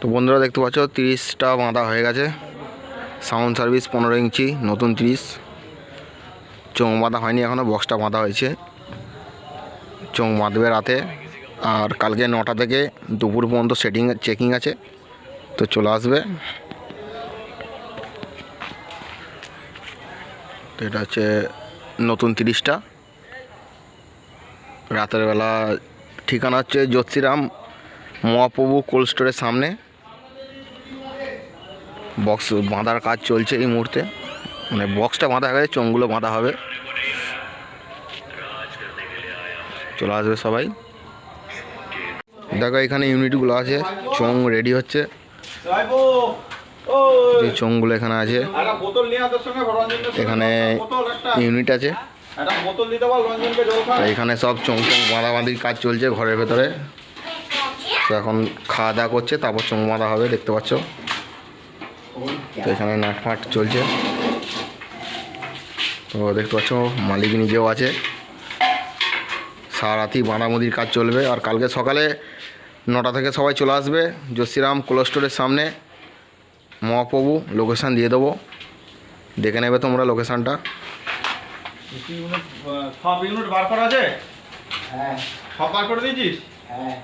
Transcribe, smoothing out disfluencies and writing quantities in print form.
তো বন্ধুরা দেখতে পাচ্ছ 30টা বাঁধা হয়ে গেছে। সাউন্ড সার্ভিস 15 ইঞ্চি নতুন 30। চোঙ বাঁধা হয়নি এখনও, বক্সটা বাঁধা হয়েছে। চোঙ বাঁধবে রাতে, আর কালকে 9টা থেকে দুপুর পর্যন্ত চেকিং আছে, তো চলে আসবে। তো এটা হচ্ছে নতুন 30টা। রাতের বেলা ঠিকানা হচ্ছে জ্যোতিরাম মহাপ্রভু কোল্ড স্টোরের সামনে। বক্স বাঁধার কাজ চলছে এই মুহূর্তে, মানে বক্সটা বাঁধা হয়ে গেছে, চোঙগুলো বাঁধা হবে। চলে আসবে সবাই। দেখো এখানে ইউনিটগুলো আছে, চোঙ রেডি হচ্ছে। যে চোঙগুলো এখানে আছে, এখানে ইউনিট আছে। এখানে সব চোঙ বাঁধাবাঁধির কাজ চলছে ঘরের ভেতরে। তো এখন খাওয়া দাওয়া করছে, তারপর চোঙ বাঁধা হবে, দেখতে পাচ্ছ। তো এখানে নাটফাট চলছে। তো দেখতে পাচ্ছ মালিক নিজেও আছে। সারারাতি বাঁধাবাঁধির কাজ চলবে। আর কালকে সকালে 9টা থেকে সবাই চলে আসবে জ্যোতিরাম কোল্ড স্টোরের সামনে। মহাপ্রভু লোকেশান দিয়ে দেবো, দেখে নেবে তোমরা লোকেশানটা। সব ইউনিট বার করা আছে? হ্যাঁ। সব বার করে দিয়েছিস? হ্যাঁ।